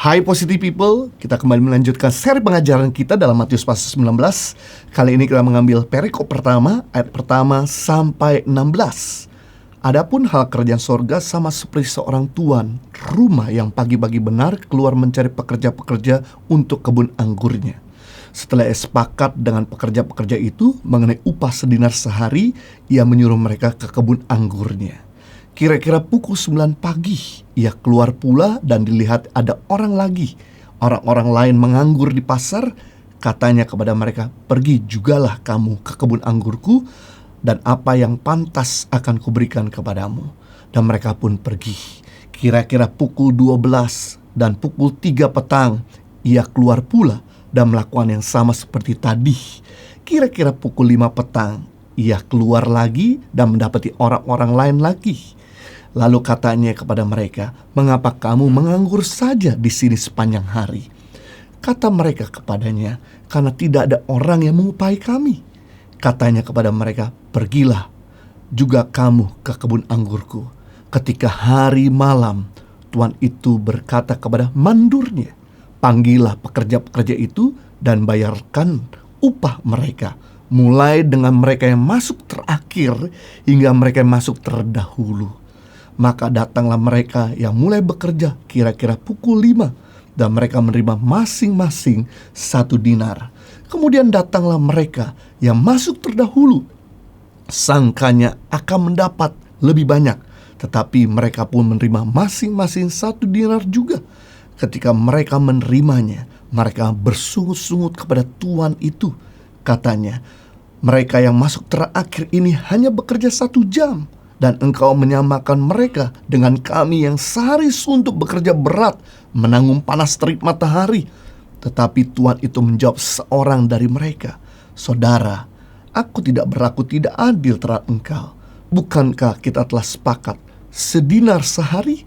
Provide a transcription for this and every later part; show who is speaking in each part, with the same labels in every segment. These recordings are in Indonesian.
Speaker 1: Hai Positive People, kita kembali melanjutkan seri pengajaran kita dalam Matius pasal 19. Kali ini kita mengambil perikop pertama, ayat pertama sampai 16. Adapun hal kerajaan sorga sama seperti seorang tuan rumah yang pagi-pagi benar keluar mencari pekerja-pekerja untuk kebun anggurnya. Setelah ia sepakat dengan pekerja-pekerja itu mengenai upah sedinar sehari, ia menyuruh mereka ke kebun anggurnya. Kira-kira pukul 9 pagi, ia keluar pula dan dilihat ada orang lain menganggur di pasar. Katanya kepada mereka, "Pergi jugalah kamu ke kebun anggurku, dan apa yang pantas akan kuberikan kepadamu." Dan mereka pun pergi. Kira-kira pukul 12 dan pukul 3 petang, ia keluar pula dan melakukan yang sama seperti tadi. Kira-kira pukul 5 petang, ia keluar lagi dan mendapati orang-orang lain lagi. Lalu katanya kepada mereka, "Mengapa kamu menganggur saja di sini sepanjang hari?" Kata mereka kepadanya, "Karena tidak ada orang yang mengupahi kami." Katanya kepada mereka, "Pergilah juga kamu ke kebun anggurku." Ketika hari malam, tuan itu berkata kepada mandurnya, "Panggillah pekerja-pekerja itu dan bayarkan upah mereka, mulai dengan mereka yang masuk terakhir hingga mereka yang masuk terdahulu." Maka datanglah mereka yang mulai bekerja kira-kira pukul 5, dan mereka menerima masing-masing 1 dinar. Kemudian datanglah mereka yang masuk terdahulu, sangkanya akan mendapat lebih banyak, tetapi mereka pun menerima masing-masing 1 dinar juga. Ketika mereka menerimanya, mereka bersungut-sungut kepada tuan itu. Katanya, "Mereka yang masuk terakhir ini hanya bekerja 1 jam. Dan engkau menyamakan mereka dengan kami yang sehari suntuk bekerja berat, menanggung panas terik matahari." Tetapi tuan itu menjawab seorang dari mereka, "Saudara, aku tidak berlaku tidak adil terhadap engkau. Bukankah kita telah sepakat sedinar sehari?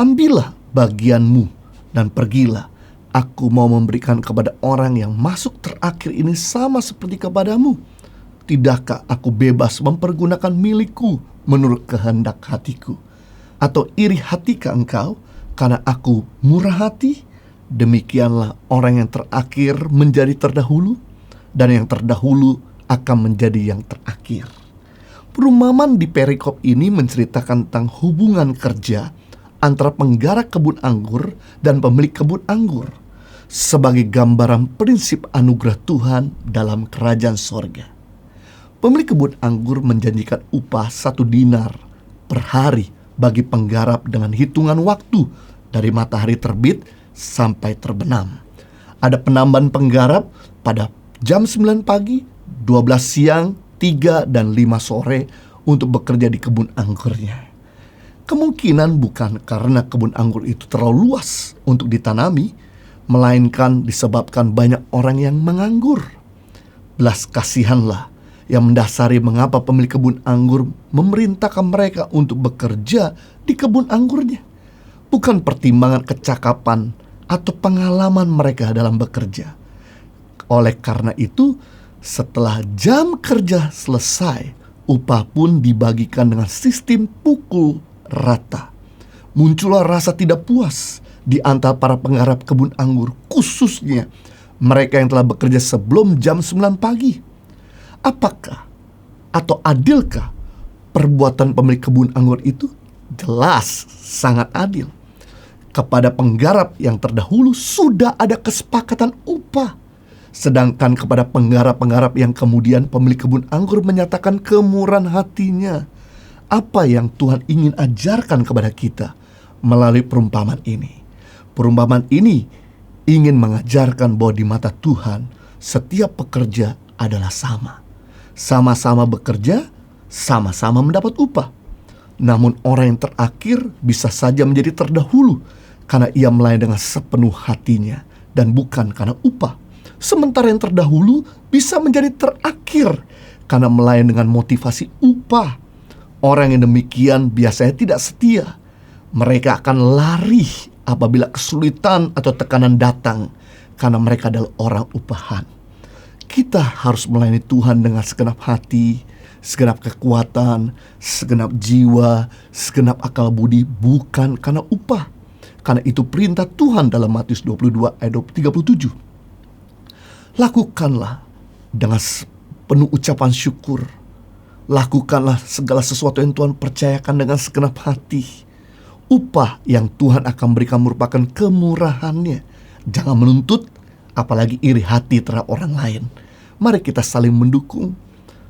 Speaker 1: Ambillah bagianmu dan pergilah. Aku mau memberikan kepada orang yang masuk terakhir ini sama seperti kepadamu. Tidakkah aku bebas mempergunakan milikku menurut kehendak hatiku? Atau iri hatikah engkau karena aku murah hati?" Demikianlah orang yang terakhir menjadi terdahulu, dan yang terdahulu akan menjadi yang terakhir. Perumpamaan di perikop ini menceritakan tentang hubungan kerja antara penggarap kebun anggur dan pemilik kebun anggur, sebagai gambaran prinsip anugerah Tuhan dalam kerajaan sorga. Pemilik kebun anggur menjanjikan upah 1 dinar per hari bagi penggarap dengan hitungan waktu dari matahari terbit sampai terbenam. Ada penambahan penggarap pada jam 9 pagi, 12 siang, 3 dan 5 sore untuk bekerja di kebun anggurnya. Kemungkinan bukan karena kebun anggur itu terlalu luas untuk ditanami, melainkan disebabkan banyak orang yang menganggur. Belas kasihanlah yang mendasari mengapa pemilik kebun anggur memerintahkan mereka untuk bekerja di kebun anggurnya. Bukan pertimbangan kecakapan atau pengalaman mereka dalam bekerja. Oleh karena itu, setelah jam kerja selesai, upah pun dibagikan dengan sistem pukul rata. Muncullah rasa tidak puas di antara para penggarap kebun anggur, khususnya mereka yang telah bekerja sebelum jam 9 pagi. Apakah atau adilkah perbuatan pemilik kebun anggur itu? Jelas sangat adil. Kepada penggarap yang terdahulu sudah ada kesepakatan upah, sedangkan kepada penggarap-penggarap yang kemudian pemilik kebun anggur menyatakan kemurahan hatinya. Apa yang Tuhan ingin ajarkan kepada kita melalui perumpamaan ini? Perumpamaan ini ingin mengajarkan bahwa di mata Tuhan setiap pekerja adalah sama. Sama-sama bekerja, sama-sama mendapat upah. Namun orang yang terakhir bisa saja menjadi terdahulu karena ia melayani dengan sepenuh hatinya dan bukan karena upah. Sementara yang terdahulu bisa menjadi terakhir karena melayani dengan motivasi upah. Orang yang demikian biasanya tidak setia. Mereka akan lari apabila kesulitan atau tekanan datang karena mereka adalah orang upahan. Kita harus melayani Tuhan dengan segenap hati, segenap kekuatan, segenap jiwa, segenap akal budi, bukan karena upah. Karena itu perintah Tuhan dalam Matius 22 ayat 37. Lakukanlah dengan penuh ucapan syukur. Lakukanlah segala sesuatu yang Tuhan percayakan dengan segenap hati. Upah yang Tuhan akan berikan merupakan kemurahan-Nya. Jangan menuntut, apalagi iri hati terhadap orang lain. Mari kita saling mendukung,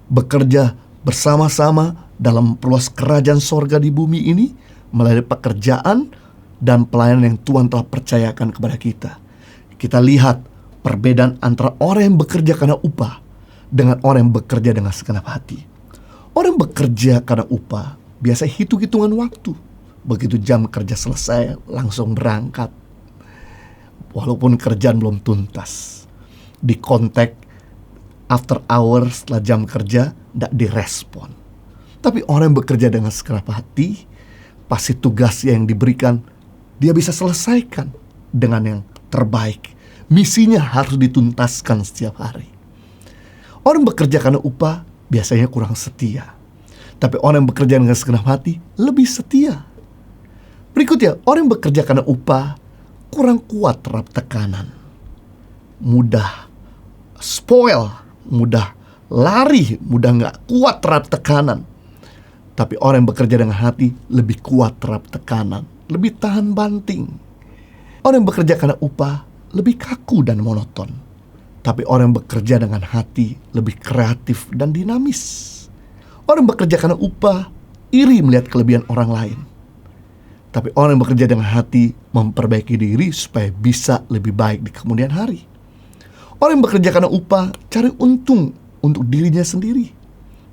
Speaker 1: bekerja bersama-sama dalam perluas kerajaan sorga di bumi ini melalui pekerjaan dan pelayanan yang Tuhan telah percayakan kepada kita. Kita lihat perbedaan antara orang yang bekerja karena upah dengan orang yang bekerja dengan segenap hati. Orang yang bekerja karena upah biasa hitung-hitungan waktu. Begitu jam kerja selesai langsung berangkat, walaupun kerjaan belum tuntas. Di kontak after hours setelah jam kerja tidak direspon. Tapi orang yang bekerja dengan segenap hati, pasti tugas yang diberikan dia bisa selesaikan dengan yang terbaik. Misinya harus dituntaskan setiap hari. Orang bekerja karena upah biasanya kurang setia. Tapi orang yang bekerja dengan segenap hati lebih setia. Berikutnya, orang yang bekerja karena upah kurang kuat terhadap tekanan. Mudah spoil, mudah lari, mudah gak kuat terhadap tekanan. Tapi orang yang bekerja dengan hati lebih kuat terhadap tekanan, lebih tahan banting. Orang yang bekerja karena upah lebih kaku dan monoton. Tapi orang yang bekerja dengan hati lebih kreatif dan dinamis. Orang yang bekerja karena upah iri melihat kelebihan orang lain. Tapi orang yang bekerja dengan hati memperbaiki diri supaya bisa lebih baik di kemudian hari. Orang yang bekerja karena upah cari untung untuk dirinya sendiri.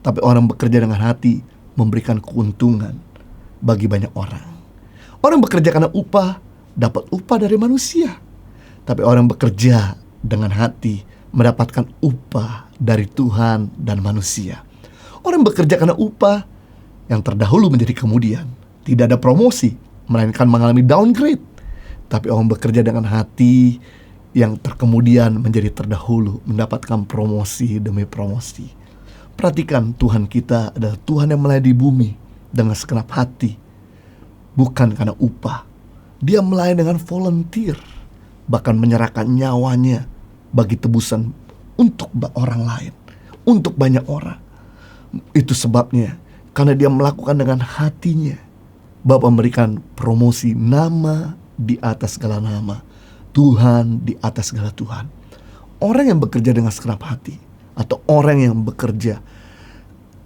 Speaker 1: Tapi orang yang bekerja dengan hati memberikan keuntungan bagi banyak orang. Orang yang bekerja karena upah dapat upah dari manusia. Tapi orang yang bekerja dengan hati mendapatkan upah dari Tuhan dan manusia. Orang yang bekerja karena upah yang terdahulu menjadi kemudian. Tidak ada promosi, melainkan mengalami downgrade. Tapi orang bekerja dengan hati yang terkemudian menjadi terdahulu, mendapatkan promosi demi promosi. Perhatikan, Tuhan kita adalah Tuhan yang melayani di bumi dengan segenap hati, bukan karena upah. Dia melayani dengan volunteer, bahkan menyerahkan nyawanya bagi tebusan untuk orang lain, untuk banyak orang. Itu sebabnya, karena dia melakukan dengan hatinya, Bapa memberikan promosi, nama di atas segala nama, Tuhan di atas segala Tuhan. Orang yang bekerja dengan segenap hati, atau orang yang bekerja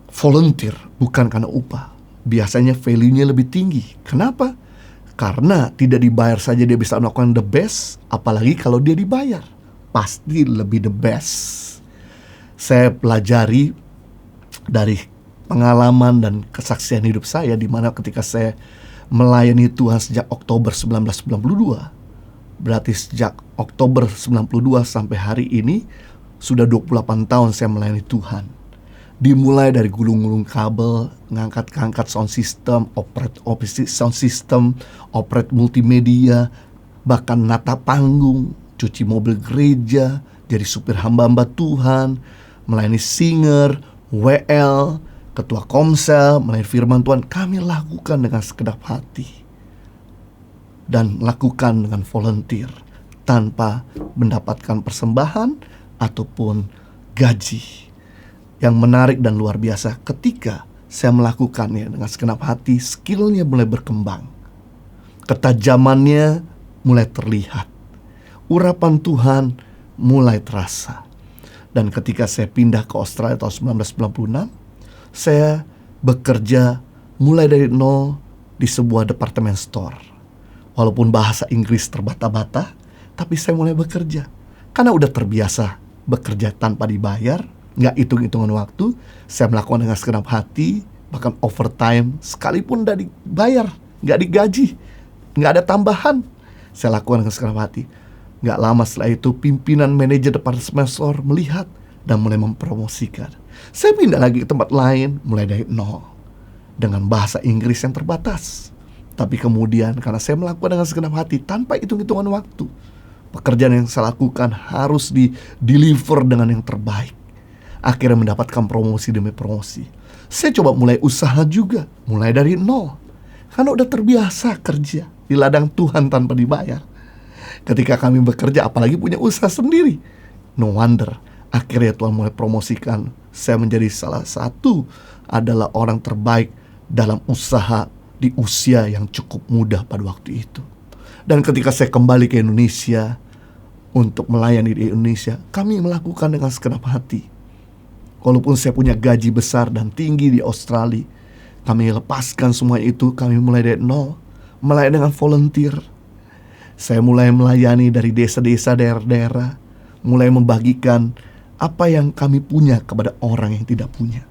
Speaker 1: volunteer bukan karena upah, biasanya value-nya lebih tinggi. Kenapa? Karena tidak dibayar saja dia bisa melakukan the best, apalagi kalau dia dibayar, pasti lebih the best. Saya pelajari dari pengalaman dan kesaksian hidup saya, di mana ketika saya melayani Tuhan sejak Oktober 1992, berarti sejak Oktober 92 sampai hari ini sudah 28 tahun saya melayani Tuhan. Dimulai dari gulung-gulung kabel, ngangkat sound system, operate sound system, operate multimedia, bahkan nata panggung, cuci mobil gereja, jadi supir hamba-hamba Tuhan, melayani singer, WL, ketua komsel, melayani firman Tuhan. Kami lakukan dengan segenap hati dan lakukan dengan volunteer tanpa mendapatkan persembahan ataupun gaji. Yang menarik dan luar biasa, ketika saya melakukannya dengan segenap hati, skillnya mulai berkembang, ketajamannya mulai terlihat, urapan Tuhan mulai terasa. Dan ketika saya pindah ke Australia tahun 1996, saya bekerja mulai dari nol di sebuah department store. Walaupun bahasa Inggris terbata-bata, tapi saya mulai bekerja karena udah terbiasa bekerja tanpa dibayar, nggak hitung-hitungan waktu. Saya melakukan dengan segenap hati, bahkan overtime sekalipun udah dibayar, nggak digaji, nggak ada tambahan, saya lakukan dengan segenap hati. Nggak lama setelah itu, pimpinan manajer departemen store melihat dan mulai mempromosikan. Saya pindah lagi ke tempat lain, mulai dari nol, dengan bahasa Inggris yang terbatas. Tapi kemudian karena saya melakukan dengan segenap hati, tanpa hitung-hitungan waktu, pekerjaan yang saya lakukan harus di-deliver dengan yang terbaik. Akhirnya mendapatkan promosi demi promosi. Saya coba mulai usaha juga, mulai dari nol, karena udah terbiasa kerja di di ladang Tuhan tanpa dibayar. Ketika kami bekerja, apalagi punya usaha sendiri, no wonder akhirnya Tuhan mulai promosikan saya menjadi salah satu adalah orang terbaik dalam usaha di usia yang cukup muda pada waktu itu. Dan ketika saya kembali ke Indonesia untuk melayani di Indonesia, kami melakukan dengan segenap hati. Walaupun saya punya gaji besar dan tinggi di Australia, kami lepaskan semua itu. Kami mulai dari nol, melayani dengan volunteer. Saya mulai melayani dari desa-desa, daerah-daerah, mulai membagikan apa yang kami punya kepada orang yang tidak punya.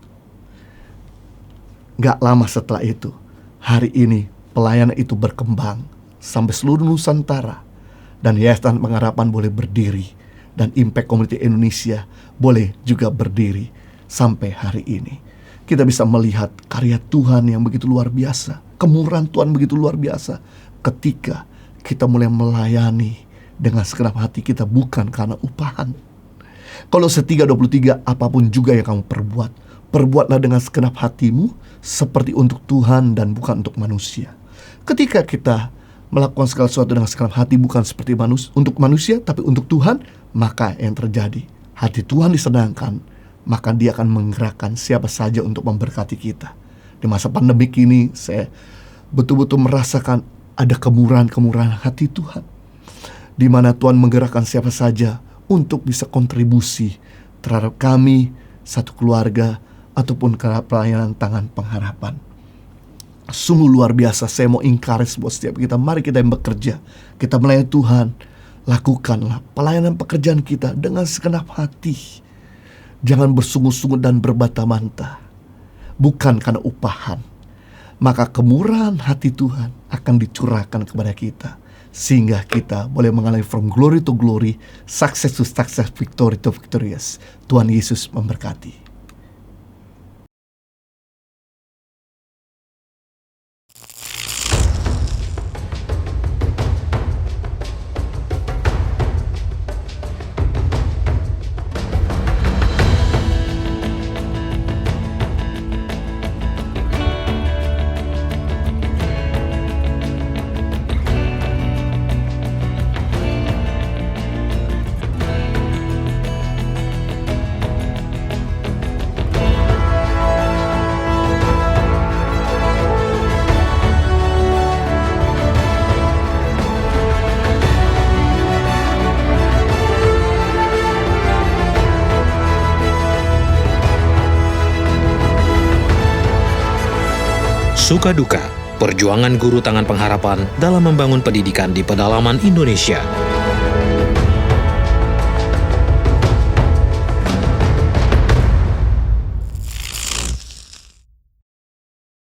Speaker 1: Gak lama setelah itu, hari ini pelayanan itu berkembang sampai seluruh Nusantara, dan Yayasan Pengharapan boleh berdiri, dan Impact Community Indonesia boleh juga berdiri sampai hari ini. Kita bisa melihat karya Tuhan yang begitu luar biasa, kemurahan Tuhan begitu luar biasa ketika kita mulai melayani dengan segenap hati kita, bukan karena upahan. Kolose 3:23, apapun juga yang kamu perbuat, perbuatlah dengan segenap hatimu seperti untuk Tuhan dan bukan untuk manusia. Ketika kita melakukan segala sesuatu dengan segenap hati, bukan seperti untuk manusia, tapi untuk Tuhan, maka yang terjadi, hati Tuhan disenangkan, maka Dia akan menggerakkan siapa saja untuk memberkati kita. Di masa pandemik ini, saya betul-betul merasakan ada kemurahan-kemurahan hati Tuhan, di mana Tuhan menggerakkan siapa saja untuk bisa kontribusi terhadap kami, satu keluarga, ataupun ke pelayanan Tangan Pengharapan. Sungguh luar biasa. Saya mau encourage buat setiap kita, mari kita yang bekerja, kita melayani Tuhan, lakukanlah pelayanan pekerjaan kita dengan segenap hati. Jangan bersungut-sungut dan berbantah-bantah, bukan karena upahan. Maka kemurahan hati Tuhan akan dicurahkan kepada kita, sehingga kita boleh mengalami from glory to glory, success to success, victory to victorious. Tuhan Yesus memberkati.
Speaker 2: Suka duka, perjuangan guru Tangan Pengharapan dalam membangun pendidikan di pedalaman Indonesia.